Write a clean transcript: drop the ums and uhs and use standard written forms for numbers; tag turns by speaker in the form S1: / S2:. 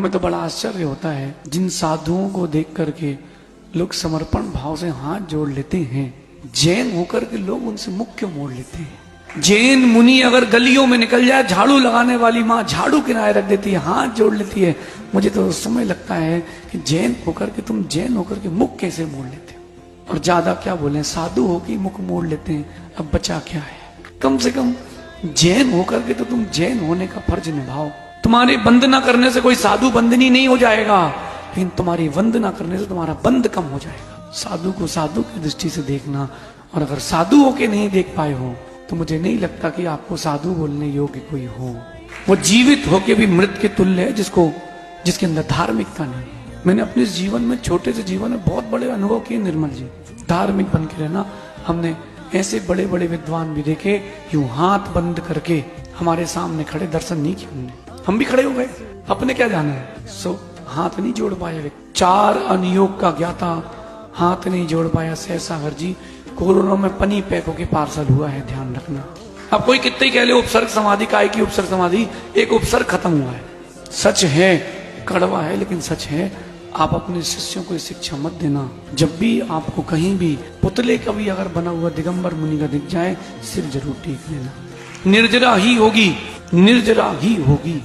S1: मैं तो बड़ा आश्चर्य होता है जिन साधुओं को देख करके लोग समर्पण भाव से हाथ जोड़ लेते हैं, जैन होकर के लोग उनसे मुख क्यों मोड़ लेते हैं। जैन मुनि अगर गलियों में निकल जाए, झाड़ू लगाने वाली माँ झाड़ू किनारे रख देती है, हाथ जोड़ लेती है। मुझे तो उस समय लगता है कि जैन होकर के तुम जैन होकर के मुख कैसे मोड़ लेते हो। और ज्यादा क्या बोले, साधु होकर मुख मोड़ लेते हैं, अब बचा क्या है। कम से कम जैन होकर के तो तुम जैन होने का फर्ज निभाओ। तुम्हारी वंदना करने से कोई साधु बंदनी नहीं हो जाएगा, लेकिन तुम्हारी वंदना करने से तुम्हारा बंद कम हो जाएगा। साधु को साधु की दृष्टि से देखना, और अगर साधु होके नहीं देख पाए हो तो मुझे नहीं लगता कि आपको साधु बोलने योग्य कोई हो। वो जीवित होके भी मृत के तुल्य है, जिसके अंदर धार्मिकता नहीं है। मैंने अपने जीवन में, छोटे से जीवन में बहुत बड़े अनुभव किए निर्मल जी। धार्मिक बन के रहना, हमने ऐसे बड़े बड़े विद्वान भी देखे यूं हाथ बंद करके हमारे सामने खड़े, दर्शन नहीं किए हमने, हम भी खड़े हो गए, अपने क्या जाना है। सो हाथ नहीं जोड़ पाया। 4 अनियोग का ज्ञाता हाथ नहीं जोड़ पाया सहसागर जी। कोरोना में पनी पैकों के पार्सल हुआ है, ध्यान रखना। अब कोई कितने कह ले उपसर्ग समाधि, काय की उपसर्ग समाधि, एक उपसर्ग खत्म हुआ है। सच है, कड़वा है लेकिन सच है। आप अपने शिष्यों को शिक्षा मत देना। जब भी आपको कहीं भी पुतले का भी अगर बना हुआ दिगंबर मुनि का दिख जाए, सिर जरूर टेक लेना। निर्जरा ही होगी, निर्जरा ही होगी।